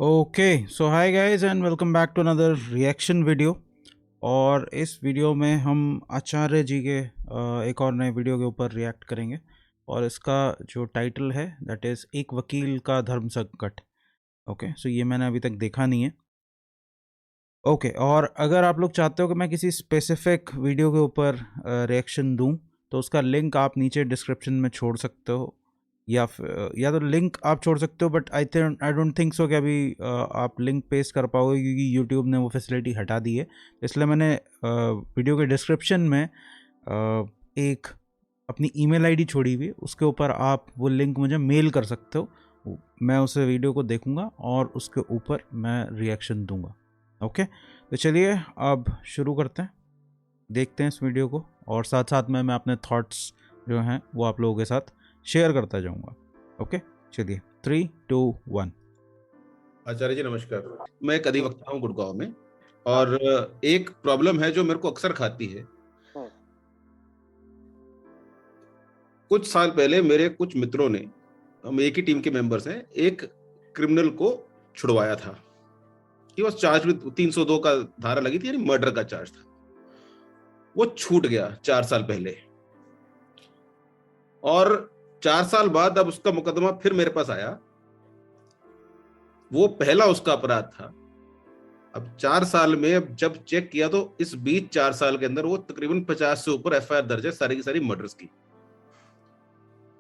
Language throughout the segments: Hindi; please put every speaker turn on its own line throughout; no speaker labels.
Okay so hi guys and welcome back to another reaction video. और इस वीडियो में हम आचार्य जी के एक और नए वीडियो के ऊपर रिएक्ट करेंगे। और इसका जो टाइटल है दैट इज़ एक वकील का धर्म संकट। ओके सो ये मैंने अभी तक देखा नहीं है। ओके और अगर आप लोग चाहते हो कि मैं किसी स्पेसिफिक वीडियो के ऊपर रिएक्शन दूं तो उसका लिंक आप नीचे डिस्क्रिप्शन में छोड़ सकते हो या तो लिंक आप छोड़ सकते हो, but I don't think so कि अभी आप लिंक पेस्ट कर पाओगे क्योंकि यूट्यूब ने वो फैसिलिटी हटा दी है। इसलिए मैंने वीडियो के डिस्क्रिप्शन में एक अपनी ईमेल आईडी छोड़ी हुई है, उसके ऊपर आप वो लिंक मुझे मेल कर सकते हो। मैं उस वीडियो को देखूंगा और उसके ऊपर मैं रिएक्शन दूंगा। ओके तो चलिए अब शुरू करते हैं, देखते हैं इस वीडियो को और साथ साथ में मैं अपने थॉट्स जो हैं वो आप लोगों के साथ शेयर करता जाऊंगा। ओके चलिए 3, 2, 1।
आचार्य जी नमस्कार। मैं एक अधिवक्ता हूँ गुड़गांव में और एक प्रॉब्लम है जो मेरे को अक्सर खाती है। कुछ साल पहले मेरे कुछ मित्रों ने, हम एक ही टीम के मेंबर्स हैं, एक क्रिमिनल को छुड़वाया था कि बस चार्ज में 302 का धारा लगी थी, यानी मर्डर का चार्ज था। वो छूट गया 4 साल पहले और 4 साल बाद अब उसका मुकदमा फिर मेरे पास आया। वो पहला उसका अपराध था। अब 4 साल में जब चेक किया तो इस बीच 4 साल के अंदर वो तकरीबन 50 से ऊपर एफआईआर दर्ज है, सारी की सारी मर्डर्स की।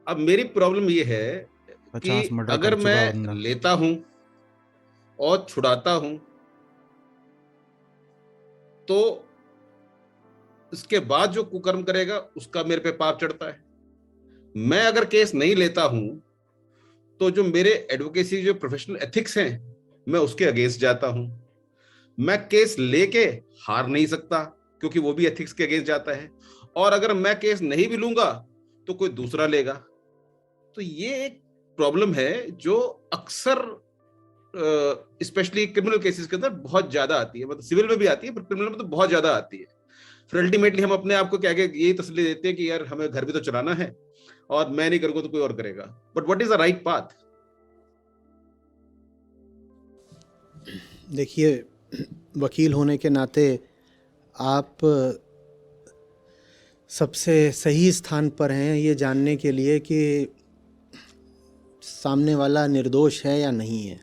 अब मेरी प्रॉब्लम ये है कि
50 मर्डर
अगर
कर चुका
मैं
बंदा।
लेता हूं और छुड़ाता हूं तो इसके बाद जो कुकर्म करेगा उसका मेरे पे पाप चढ़ता है। मैं अगर केस नहीं लेता हूं तो जो मेरे एडवोकेसी जो प्रोफेशनल एथिक्स हैं मैं उसके अगेंस्ट जाता हूं। मैं केस लेके हार नहीं सकता क्योंकि वो भी एथिक्स के अगेंस्ट जाता है, और अगर मैं केस नहीं भी लूंगा तो कोई दूसरा लेगा। तो ये एक प्रॉब्लम है जो अक्सर स्पेशली क्रिमिनल केसेस के अंदर बहुत ज्यादा आती है। मतलब सिविल में भी आती है पर क्रिमिनल में तो बहुत ज्यादा आती है। फिर अल्टीमेटली हम अपने आप को क्या यही तसल्ली देते हैं कि यार हमें घर भी तो चलाना है और मैं नहीं करूंगा तो कोई और करेगा। But what is the right path?
देखिए, वकील होने के नाते आप सबसे सही स्थान पर हैं ये जानने के लिए कि सामने वाला निर्दोष है या नहीं है।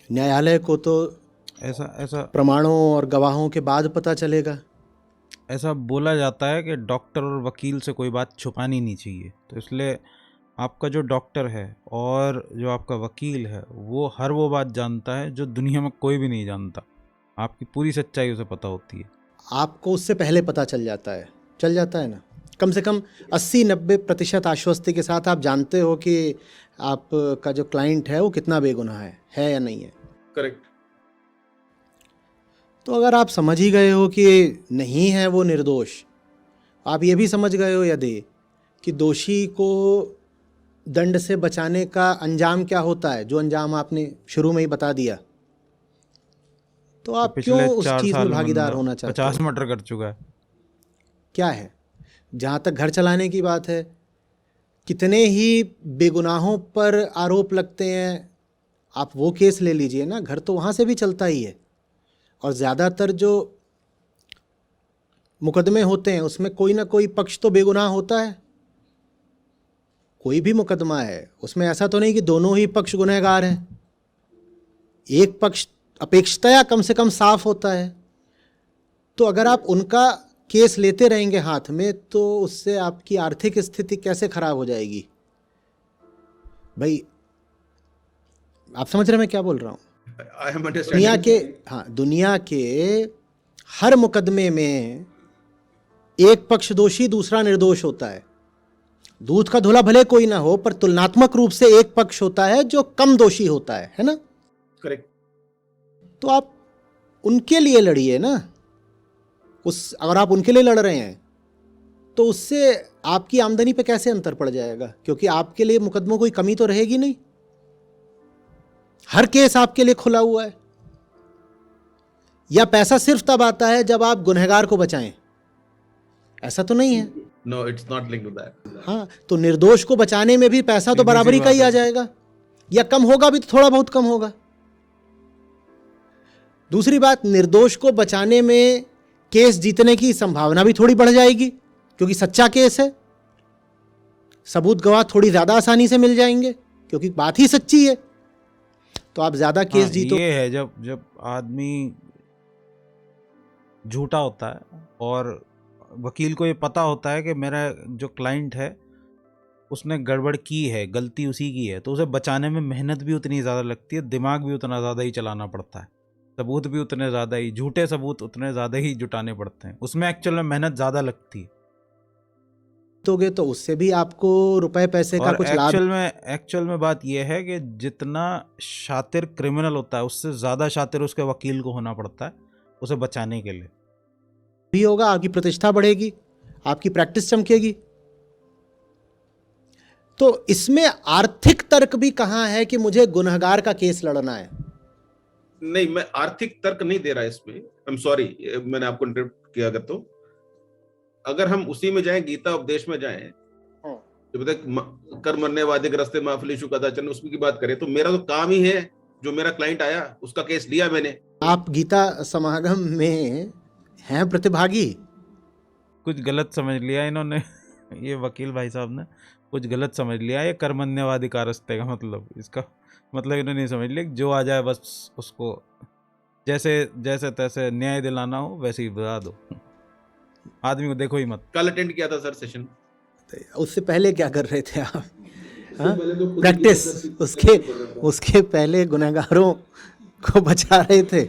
न्यायालय को तो
ऐसा
प्रमाणों और गवाहों के बाद पता चलेगा।
ऐसा बोला जाता है कि डॉक्टर और वकील से कोई बात छुपानी नहीं चाहिए, तो इसलिए आपका जो डॉक्टर है और जो आपका वकील है वो हर वो बात जानता है जो दुनिया में कोई भी नहीं जानता। आपकी पूरी सच्चाई उसे पता होती है।
आपको उससे पहले पता चल जाता है ना। कम से कम 80-90% आश्वस्ति के साथ आप जानते हो कि आपका जो क्लाइंट है वो कितना बेगुनाह है या नहीं है।
करेक्ट।
तो अगर आप समझ ही गए हो कि नहीं है वो निर्दोष, आप ये भी समझ गए हो यदि कि दोषी को दंड से बचाने का अंजाम क्या होता है, जो अंजाम आपने शुरू में ही बता दिया, तो आप क्यों
पिछले
उस
4
चीज़ में
साल में
भागीदार
बंदा
होना चाहते
50
हो?
मर्डर कर चुका है।
क्या है, जहाँ तक घर चलाने की बात है, कितने ही बेगुनाहों पर आरोप लगते हैं। आप वो केस ले लीजिए ना, घर तो वहाँ से भी चलता ही है। और ज़्यादातर जो मुकदमे होते हैं उसमें कोई ना कोई पक्ष तो बेगुनाह होता है। कोई भी मुकदमा है उसमें ऐसा तो नहीं कि दोनों ही पक्ष गुनहगार हैं। एक पक्ष अपेक्षाया कम से कम साफ होता है। तो अगर आप उनका केस लेते रहेंगे हाथ में तो उससे आपकी आर्थिक स्थिति कैसे खराब हो जाएगी भाई। आप समझ रहे हैं मैं क्या बोल रहा हूँ? दुनिया के हर मुकदमे में एक पक्ष दोषी दूसरा निर्दोष होता है। दूध का धुला भले कोई ना हो पर तुलनात्मक रूप से एक पक्ष होता है जो कम दोषी होता है ना।
करेक्ट।
तो आप उनके लिए लड़िए ना। अगर आप उनके लिए लड़ रहे हैं तो उससे आपकी आमदनी पे कैसे अंतर पड़ जाएगा, क्योंकि आपके लिए मुकदमों कोई कमी तो रहेगी नहीं। हर केस आपके लिए खुला हुआ है। या पैसा सिर्फ तब आता है जब आप गुनहगार को बचाएं? ऐसा तो नहीं है।
No, it's not linked to that.
हाँ, तो निर्दोष को बचाने में भी पैसा तो बराबरी का ही आ जाएगा। या कम होगा भी तो थोड़ा बहुत कम होगा। दूसरी बात, निर्दोष को बचाने में केस जीतने की संभावना भी थोड़ी बढ़ जाएगी, क्योंकि सच्चा केस है, सबूत गवाह थोड़ी ज्यादा आसानी से मिल जाएंगे, क्योंकि बात ही सच्ची है। तो आप ज्यादा केस जीतो।
ये है जब जब आदमी झूठा होता है और वकील को ये पता होता है कि मेरा जो क्लाइंट है उसने गड़बड़ की है, गलती उसी की है, तो उसे बचाने में मेहनत भी उतनी ज़्यादा लगती है, दिमाग भी उतना ज़्यादा ही चलाना पड़ता है, सबूत भी उतने ज़्यादा ही, झूठे सबूत उतने ज़्यादा ही जुटाने पड़ते हैं, उसमें एक्चुअल में मेहनत ज़्यादा लगती है।
तो उससे भी आपको रुपए पैसे का कुछ लाभ।
एक्चुअल में बात यह है कि जितना शातिर क्रिमिनल होता है उससे ज़्यादा शातिर उसके वकील को होना पड़ता है उसे बचाने के लिए
भी होगा, आपकी प्रतिष्ठा बढ़ेगी, आपकी प्रैक्टिस चमकेगी। तो इसमें आर्थिक तर्क भी कहां है कि मुझे गुनहगार का केस लड़ना है?
नहीं, मैं आर्थिक तर्क नहीं दे रहा इसमें, आई एम सॉरी, मैंने आपको इंटरप्ट किया। अगर हम उसी में जाएं, गीता उपदेश में जाएं, जब तक कर मरने वादे ग्रस्ते माफली शुकादाचन उसकी की बात करें, तो मेरा तो काम ही है, जो मेरा क्लाइंट आया उसका केस लिया मैंने।
आप गीता समागम में हैं प्रतिभागी?
कुछ गलत समझ लिया इन्होंने ये वकील भाई साहब ने कुछ गलत समझ लिया, ये कर्मण्यवाधिकारस्ते का मतलब, इसका मतलब इन्होंने नहीं समझ लिया जो आ जाए बस उसको जैसे जैसे तैसे न्याय दिलाना हो वैसे ही बता दो, आदमी को देखो ही मत।
कल अटेंड किया था सर सेशन।
उससे पहले क्या कर रहे थे आप? प्रैक्टिस, उसके पहले गुनहगारों को बचा रहे थे।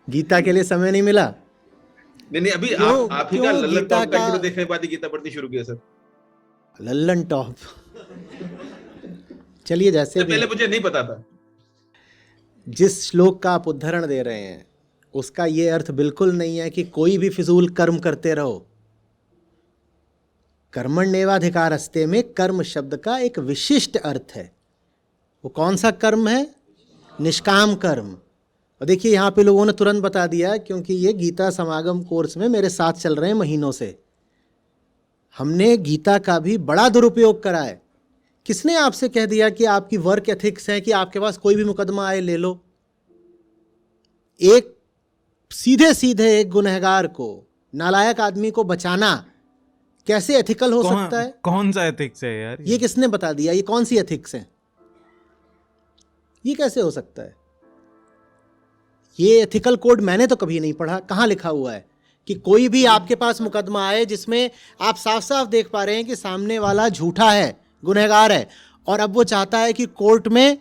गीता के लिए समय नहीं मिला?
नहीं, अभी आप ही का लल्लन टॉप कंटिन्यू देखने के बाद ही गीता पढ़नी शुरू किया सर।
लल्लन टॉप, चलिए जैसे भी,
पहले मुझे नहीं पता था।
जिस श्लोक का आप उद्धरण दे रहे हैं उसका ये अर्थ बिल्कुल नहीं है कि कोई भी फिजूल कर्म करते रहो। कर्मण्येवाधिकारस्ते में कर्म शब्द का एक विशिष्ट अर्थ है। वो कौन सा कर्म है? निष्काम कर्म। और देखिए यहाँ पे लोगों ने तुरंत बता दिया, क्योंकि ये गीता समागम कोर्स में मेरे साथ चल रहे हैं महीनों से, हमने गीता का भी बड़ा दुरुपयोग करा है। किसने आपसे कह दिया कि आपकी वर्क एथिक्स है कि आपके पास कोई भी मुकदमा आए ले लो? एक सीधे सीधे एक गुनहगार को, नालायक आदमी को बचाना कैसे एथिकल हो सकता है?
कौन सा एथिक्स है यार?
ये किसने बता दिया? ये कौन सी एथिक्स है? ये कैसे हो सकता है? ये एथिकल कोड मैंने तो कभी नहीं पढ़ा। कहाँ लिखा हुआ है कि कोई भी आपके पास मुकदमा आए जिसमें आप साफ साफ देख पा रहे हैं कि सामने वाला झूठा है, गुनहगार है, और अब वो चाहता है कि कोर्ट में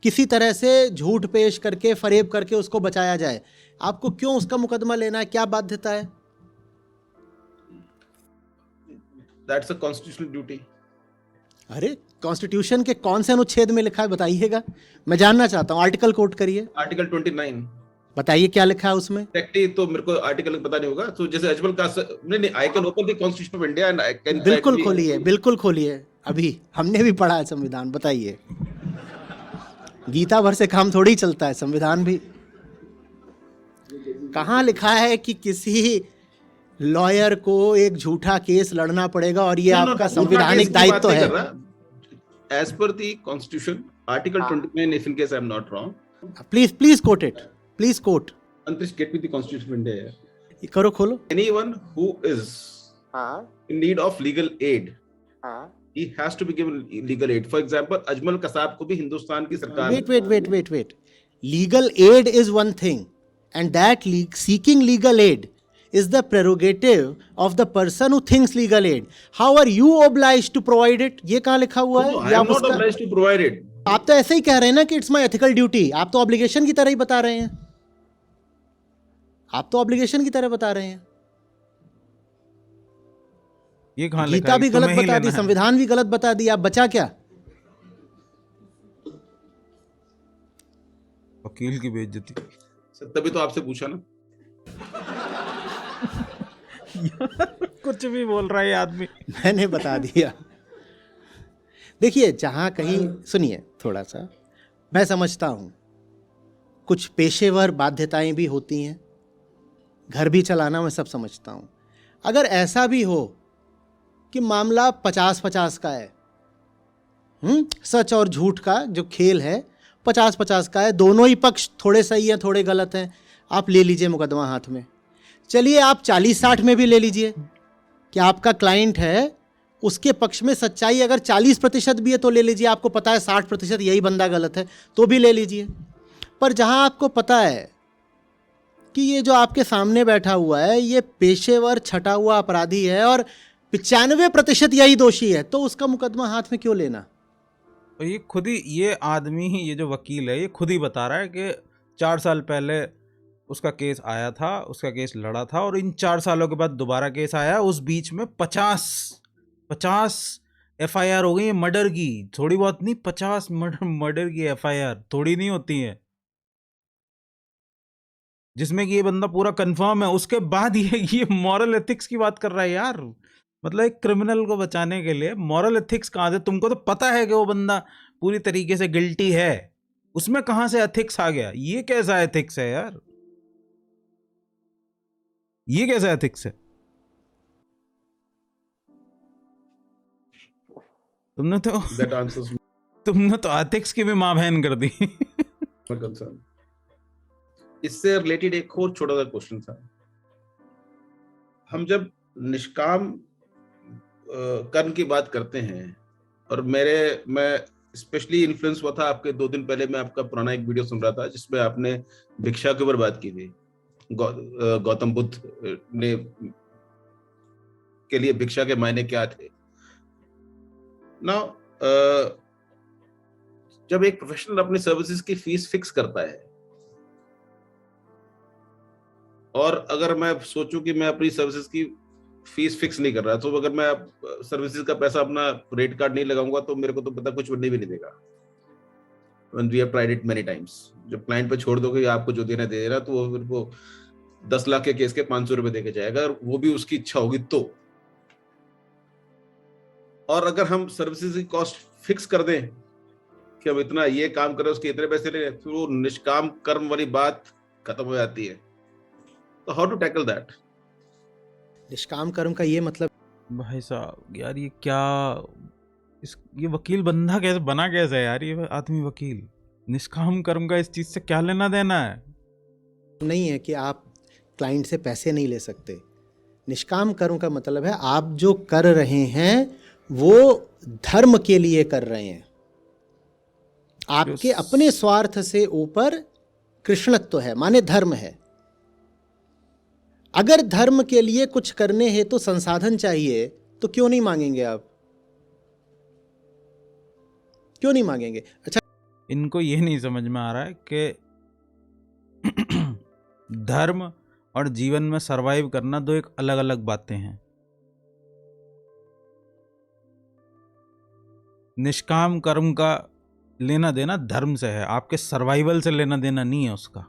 किसी तरह से झूठ पेश करके, फरेब करके उसको बचाया जाए, आपको क्यों उसका मुकदमा लेना है? क्या बाध्यता है?
That's a constitutional duty.
अरे कॉन्स्टिट्यूशन के कौन से अनुच्छेद में लिखा है बताइएगा, मैं जानना चाहता हूँ। आर्टिकल कोट करिए।
आर्टिकल 29
बताइए क्या लिखा है उसमें।
टेक्टी तो मेरे को आर्टिकल पता नहीं होगा, तो जैसे अजमल का नहीं, I can open the constitution of India and I can.
बिल्कुल खोलिए, बिल्कुल खोलिए, अभी हमने भी पढ़ा है संविधान। बताइए, गीता भर से काम थोड़ी चलता है, संविधान भी। कहाँ लिखा है कि किसी लॉयर को एक झूठा केस लड़ना पड़ेगा और ये आपका संवैधानिक दायित्व है?
As per the constitution article 29, if in case I am not wrong.
Please quote it, please quote.
Antrish, get me the constitution of India.
ये करो, खोलो।
Anyone who is in need of legal aid, he has to be given legal aid. For example, Ajmal Kasab को भी हिंदुस्तान की सरकार
wait. Legal aid is one thing, and that seeking legal aid is the prerogative of the person who thinks legal aid. How are you obliged to provide it? ये कहाँ लिखा हुआ है?
I am not obliged to provide it.
आप तो ऐसे ही कह रहे हैं ना कि इट्स माय एथिकल ड्यूटी। आप तो ऑब्लिगेशन की तरह ही बता रहे हैं। आप तो ऑब्लिगेशन की तरह बता रहे हैं।
ये कहाँ
गीता भी गलत बता दी, संविधान भी गलत बता दी, आप बचा क्या?
वकील की बेइज्जती।
तभी तो आपसे पूछा ना।
कुछ भी बोल रहा है आदमी।
मैंने बता दिया। देखिए, जहां कहीं, सुनिए थोड़ा सा, मैं समझता हूं कुछ पेशेवर बाध्यताएं भी होती हैं, घर भी चलाना, मैं सब समझता हूं। अगर ऐसा भी हो कि मामला 50-50 का है सच और झूठ का जो खेल है 50-50 का है, दोनों ही पक्ष थोड़े सही हैं थोड़े गलत हैं। आप ले लीजिए मुकदमा हाथ में। चलिए आप 40-60 में भी ले लीजिए कि आपका क्लाइंट है, उसके पक्ष में सच्चाई अगर 40% भी है तो ले लीजिए, आपको पता है 60% यही बंदा गलत है तो भी ले लीजिए। पर जहां आपको पता है कि ये जो आपके सामने बैठा हुआ है ये पेशेवर छटा हुआ अपराधी है और 95% यही दोषी है, तो उसका मुकदमा हाथ में क्यों लेना?
और ये खुद ही, ये आदमी ही, ये जो वकील है, ये खुद ही बता रहा है कि 4 साल पहले उसका केस आया था, उसका केस लड़ा था, और इन 4 सालों के बाद दोबारा केस आया। उस बीच में 50 FIR हो गई मर्डर की, थोड़ी बहुत नहीं, 50 मर्डर की FIR थोड़ी नहीं होती है, जिसमें कि ये बंदा पूरा कंफर्म है। उसके बाद ये मॉरल एथिक्स की बात कर रहा है यार। मतलब एक क्रिमिनल को बचाने के लिए मॉरल एथिक्स कहाँ से? तुमको तो पता है कि वो बंदा पूरी तरीके से गिल्टी है, उसमें कहाँ से एथिक्स आ गया? ये कैसा एथिक्स है यार? ये कैसा एथिक्स है? तुमने
That answers
तुमने तो एथिक्स की भी मां बहन कर दी।
my concern. इससे रिलेटेड एक और छोटा सा क्वेश्चन था। हम जब निष्काम कर्म की बात करते हैं, और मैं स्पेशली इन्फ्लुएंस हुआ था आपके 2 दिन पहले, मैं आपका पुराना एक वीडियो सुन रहा था जिसमें आपने भिक्षा के ऊपर बात की थी। गौतम बुद्ध ने के लिए भिक्षा के मायने क्या थे। ना जब एक प्रोफेशनल अपनी सर्विसेज की फीस फिक्स करता है, और अगर मैं सोचूं कि मैं अपनी सर्विसेज की फीस फिक्स नहीं कर रहा, तो अगर मैं सर्विसेज का पैसा अपना रेट कार्ड नहीं लगाऊंगा तो मेरे को तो पता कुछ बनने भी नहीं देगा। When we have tried it many times, जब क्लाइंट पे छोड़ दोगे आपको जो देना दे देना, तो वो फिर वो 10 लाख के केस के 500 रुपए देके जाएगा, और वो भी उसकी इच्छा होगी तो। और अगर हम सर्विसेज की कॉस्ट फिक्स कर दें कि हम इतना ये काम करें, उसके इतने पैसे ले, फिर वो निष्काम कर्म वाली बात खत्म हो जाती है। तो हाउ टू टैकल दैट?
निष्काम कर्म का ये मतलब,
भाई साहब यार ये क्या, ये वकील बंदा कैसे बना, कैसे है यार ये आदमी वकील? निष्काम कर्म का इस चीज से क्या लेना देना है?
नहीं है कि आप क्लाइंट से पैसे नहीं ले सकते। निष्काम कर्म का मतलब है आप जो कर रहे हैं वो धर्म के लिए कर रहे हैं, आपके अपने स्वार्थ से ऊपर कृष्णत्व है, माने धर्म है। अगर धर्म के लिए कुछ करने हैं तो संसाधन चाहिए, तो क्यों नहीं मांगेंगे आप? क्यों नहीं मांगेंगे? अच्छा,
इनको ये नहीं समझ में आ रहा है कि धर्म और जीवन में सरवाइव करना दो एक अलग अलग बातें हैं। निष्काम कर्म का लेना देना धर्म से है, आपके सर्वाइवल से लेना देना नहीं है उसका।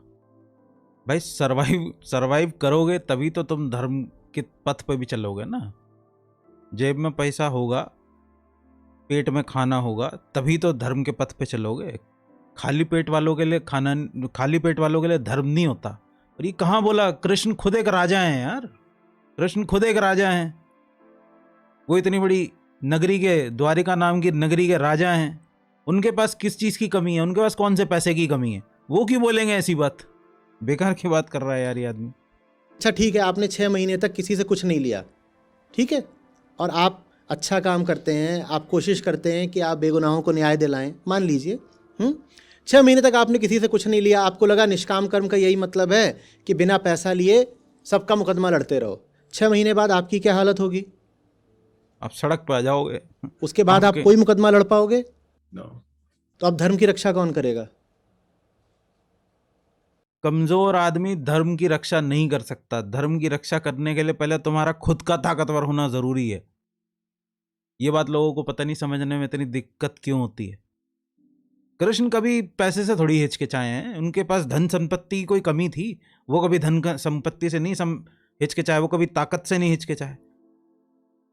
भाई सरवाइव करोगे तभी तो तुम धर्म के पथ पे भी चलोगे ना। जेब में पैसा होगा, पेट में खाना होगा, तभी तो धर्म के पथ पे चलोगे। खाली पेट वालों के लिए खाना, खाली पेट वालों के लिए धर्म नहीं होता। और ये कहाँ बोला? कृष्ण खुद एक राजा हैं यार, कृष्ण खुद एक राजा हैं। वो इतनी बड़ी नगरी के, द्वारिका नाम की नगरी के राजा हैं, उनके पास किस चीज़ की कमी है? उनके पास कौन से पैसे की कमी है? वो क्यों बोलेंगे ऐसी बात? बेकार की बात कर रहा है यार ये आदमी।
अच्छा ठीक है, आपने 6 महीने तक किसी से कुछ नहीं लिया, ठीक है, और आप अच्छा काम करते हैं, आप कोशिश करते हैं कि आप बेगुनाहों को न्याय दिलाएं, मान लीजिए 6 महीने तक आपने किसी से कुछ नहीं लिया, आपको लगा निष्काम कर्म का यही मतलब है कि बिना पैसा लिए सबका मुकदमा लड़ते रहो। 6 महीने बाद आपकी क्या हालत होगी?
आप सड़क पर आ जाओगे।
उसके बाद आप कोई मुकदमा लड़ पाओगे?
No.
तो अब धर्म की रक्षा कौन करेगा?
कमजोर आदमी धर्म की रक्षा नहीं कर सकता। धर्म की रक्षा करने के लिए पहले तुम्हारा खुद का ताकतवर होना जरूरी है। ये बात लोगों को पता नहीं, समझने में इतनी दिक्कत क्यों होती है। कृष्ण कभी पैसे से थोड़ी हिचकिचाए हैं, उनके पास धन संपत्ति की कोई कमी थी, वो कभी धन संपत्ति से नहीं हिचकिचाए, वो कभी ताकत से नहीं हिचकिचाए।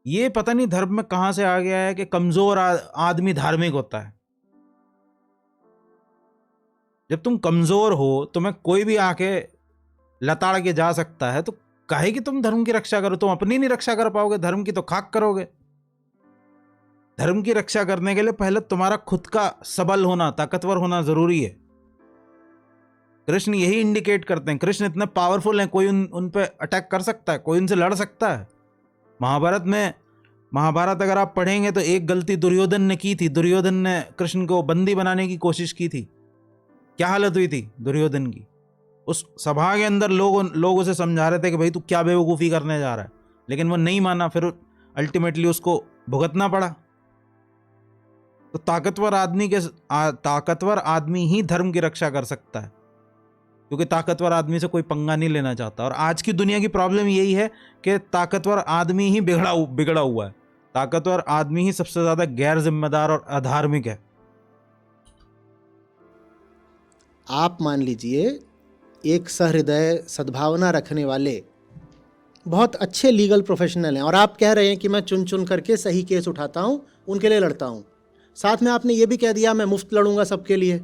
ये पता नहीं धर्म में कहां से आ गया है कि कमजोर आदमी धार्मिक होता है। जब तुम कमजोर हो, तुम्हें कोई भी आके लताड़ के जा सकता है, तो काहे कि तुम धर्म की रक्षा करो? तुम अपनी नहीं रक्षा कर पाओगे, धर्म की तो खाक करोगे। धर्म की रक्षा करने के लिए पहले तुम्हारा खुद का सबल होना, ताकतवर होना जरूरी है। कृष्ण यही इंडिकेट करते हैं। कृष्ण इतने पावरफुल हैं, कोई उन पे अटैक कर सकता है, कोई उनसे लड़ सकता है। महाभारत अगर आप पढ़ेंगे तो एक गलती दुर्योधन ने की थी। दुर्योधन ने कृष्ण को बंदी बनाने की कोशिश की थी। क्या हालत हुई थी दुर्योधन की? उस सभा के अंदर लोग उसे समझा रहे थे कि भाई तू क्या बेवकूफ़ी करने जा रहा है, लेकिन वो नहीं माना। फिर अल्टीमेटली उसको भुगतना पड़ा। तो ताकतवर आदमी ही धर्म की रक्षा कर सकता है, क्योंकि ताकतवर आदमी से कोई पंगा नहीं लेना चाहता। और आज की दुनिया की प्रॉब्लम यही है कि ताकतवर आदमी ही बिगड़ा हुआ है। ताकतवर आदमी ही सबसे ज्यादा गैर जिम्मेदार और अधार्मिक है।
आप मान लीजिए एक सहृदय सद्भावना रखने वाले बहुत अच्छे लीगल प्रोफेशनल हैं, और आप कह रहे हैं कि मैं चुन चुन करके सही केस उठाता हूं, उनके लिए लड़ता हूं। साथ में आपने ये भी कह दिया मैं मुफ्त लड़ूंगा सबके लिए।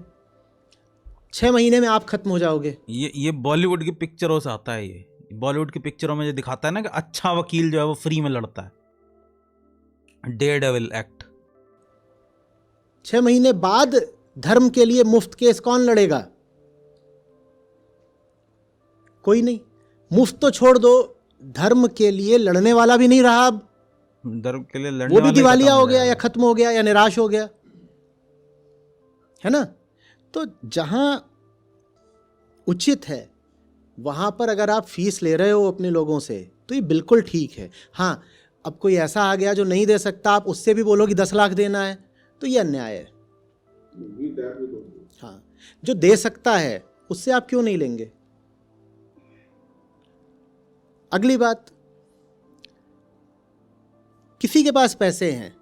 6 महीने में आप खत्म हो जाओगे।
ये बॉलीवुड की पिक्चरों से आता है। ये बॉलीवुड की पिक्चरों में जो दिखाता है ना कि अच्छा वकील जो है वो फ्री में लड़ता है, डेयरडेविल एक्ट।
6 महीने बाद धर्म के लिए मुफ्त केस कौन लड़ेगा? कोई नहीं। मुफ्त तो छोड़ दो, धर्म के लिए लड़ने वाला भी नहीं रहा। अब
धर्म के लिए लड़ने
वो भी
वाले
दिवालिया
खत्म
हो गया, या
जाएगा।
खत्म हो गया, या निराश हो गया, है ना। तो जहां उचित है वहां पर अगर आप फीस ले रहे हो अपने लोगों से तो ये बिल्कुल ठीक है। हाँ, अब कोई ऐसा आ गया जो नहीं दे सकता, आप उससे भी बोलो कि 10 लाख देना है, तो ये अन्याय है। हाँ, जो दे सकता है उससे आप क्यों नहीं लेंगे? अगली बात, किसी के पास पैसे हैं,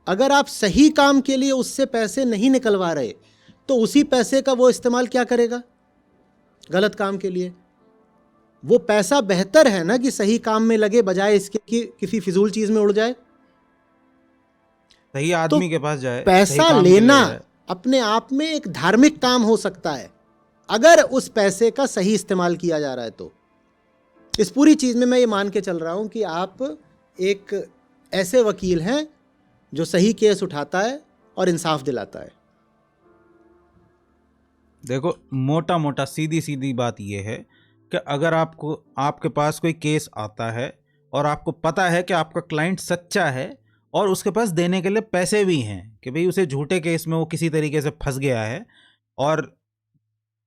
अगर आप सही काम के लिए उससे पैसे नहीं निकलवा रहे तो उसी पैसे का वो इस्तेमाल क्या करेगा? गलत काम के लिए। वो पैसा बेहतर है ना कि सही काम में लगे, बजाय इसके कि किसी फिजूल चीज में उड़ जाए।
सही
तो
आदमी के पास जाए, सही
पैसा
काम के लिए
लेना
जाए।
अपने आप में एक धार्मिक काम हो सकता है, अगर उस पैसे का सही इस्तेमाल किया जा रहा है तो। इस पूरी चीज में मैं ये मान के चल रहा हूं कि आप एक ऐसे वकील हैं जो सही केस उठाता है और इंसाफ दिलाता है।
देखो, मोटा मोटा सीधी सीधी बात यह है कि अगर आपके पास कोई केस आता है और आपको पता है कि आपका क्लाइंट सच्चा है और उसके पास देने के लिए पैसे भी हैं, कि भाई उसे झूठे केस में वो किसी तरीके से फंस गया है, और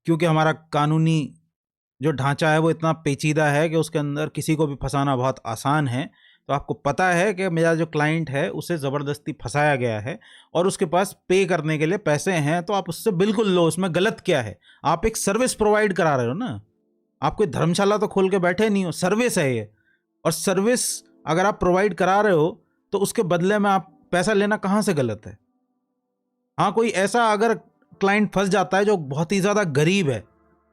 क्योंकि हमारा कानूनी जो ढांचा है वो इतना पेचीदा है कि उसके अंदर किसी को भी फंसाना बहुत आसान है, तो आपको पता है कि मेरा जो क्लाइंट है उसे ज़बरदस्ती फंसाया गया है और उसके पास पे करने के लिए पैसे हैं, तो आप उससे बिल्कुल लो। उसमें गलत क्या है? आप एक सर्विस प्रोवाइड करा रहे हो ना। आप कोई धर्मशाला तो खोल के बैठे नहीं हो, सर्विस है ये। और सर्विस अगर आप प्रोवाइड करा रहे हो तो उसके बदले में आप पैसा लेना कहाँ से गलत है? हाँ, कोई ऐसा अगर क्लाइंट फंस जाता है जो बहुत ही ज़्यादा गरीब है,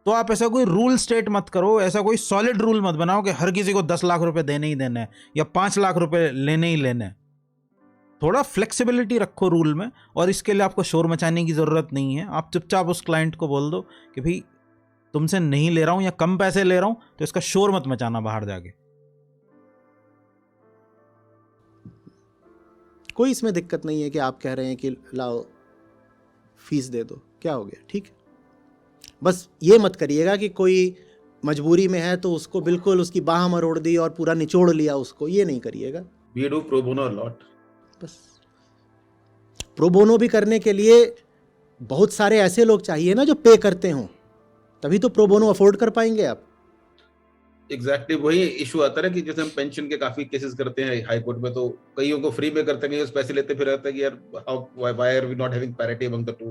तो आप ऐसा कोई रूल स्टेट मत करो, ऐसा कोई सॉलिड रूल मत बनाओ कि हर किसी को 10 लाख रुपए देने ही देने हैं या 5 लाख रुपए लेने ही लेने हैं। थोड़ा फ्लेक्सिबिलिटी रखो रूल में, और इसके लिए आपको शोर मचाने की ज़रूरत नहीं है। आप चुपचाप उस क्लाइंट को बोल दो कि भाई तुमसे नहीं ले रहा हूँ या कम पैसे ले रहा हूँ, तो इसका शोर मत मचाना बाहर जाके।
कोई इसमें दिक्कत नहीं है कि आप कह रहे हैं कि लाओ फीस दे दो, क्या हो गया, ठीक है। बस ये मत करिएगा कि कोई मजबूरी में है तो उसको बिल्कुल उसकी बाह मरोड़ दी और पूरा निचोड़ लिया उसको, ये नहीं करिएगा।
We do pro bono a lot.
बस प्रो बोनो भी करने के लिए बहुत सारे ऐसे लोग चाहिए ना जो पे करते हों, तभी तो प्रो बोनो अफोर्ड कर पाएंगे आप।
एग्जैक्टली वही इशू आता है ना कि जैसे हम पेंशन के काफी केसेस करते हैं हाई कोर्ट में, तो कईयों को फ्री में करते हैं, पैसे लेते फिर रहता है कि यार why are we not having parity among the two.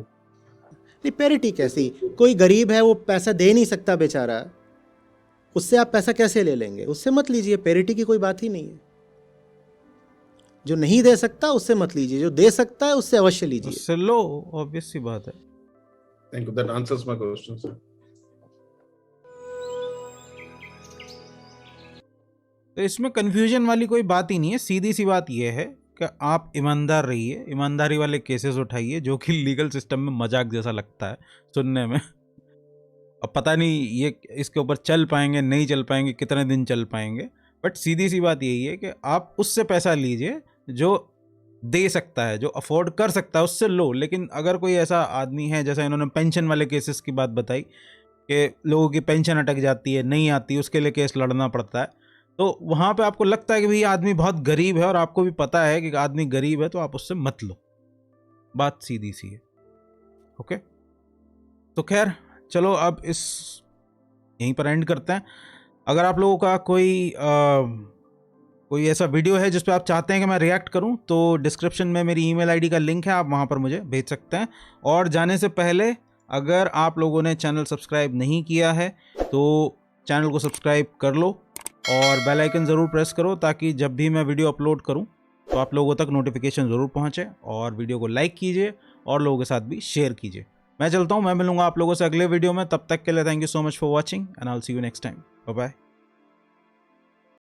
नहीं, पैरिटी कैसी? कोई गरीब है वो पैसा दे नहीं सकता बेचारा, उससे आप पैसा कैसे ले लेंगे? उससे मत लीजिए, पैरिटी की कोई बात ही नहीं है। जो नहीं दे सकता उससे मत लीजिए, जो दे सकता है उससे अवश्य लीजिए।
उससे लो, ऑब्वियस सी बात है।
Thank you, that answers my question sir.
तो इसमें कंफ्यूजन वाली कोई बात ही नहीं है। सीधी सी बात यह है कि आप ईमानदार रहिए, ईमानदारी वाले केसेस उठाइए, जो कि लीगल सिस्टम में मजाक जैसा लगता है सुनने में। अब पता नहीं ये इसके ऊपर चल पाएंगे नहीं चल पाएंगे, कितने दिन चल पाएंगे, बट सीधी सी बात यही है कि आप उससे पैसा लीजिए जो दे सकता है, जो अफोर्ड कर सकता है उससे लो। लेकिन अगर कोई ऐसा आदमी है, जैसा इन्होंने पेंशन वाले केसेस की बात बताई कि लोगों की पेंशन अटक जाती है, नहीं आती, उसके लिए केस लड़ना पड़ता है, तो वहाँ पे आपको लगता है कि भाई आदमी बहुत गरीब है और आपको भी पता है कि आदमी गरीब है, तो आप उससे मत लो। बात सीधी सी है। ओके, तो खैर चलो अब इस यहीं पर एंड करते हैं। अगर आप लोगों का कोई ऐसा वीडियो है जिस पे आप चाहते हैं कि मैं रिएक्ट करूं, तो डिस्क्रिप्शन में मेरी ईमेल आईडी का लिंक है, आप वहां पर मुझे भेज सकते हैं। और जाने से पहले अगर आप लोगों ने चैनल सब्सक्राइब नहीं किया है तो चैनल को सब्सक्राइब कर लो और बेल आइकन ज़रूर प्रेस करो, ताकि जब भी मैं वीडियो अपलोड करूं तो आप लोगों तक नोटिफिकेशन ज़रूर पहुंचे। और वीडियो को लाइक कीजिए और लोगों के साथ भी शेयर कीजिए। मैं चलता हूं, मैं मिलूंगा आप लोगों से अगले वीडियो में। तब तक के लिए thank you so much for watching and I will see you next time. Bye bye.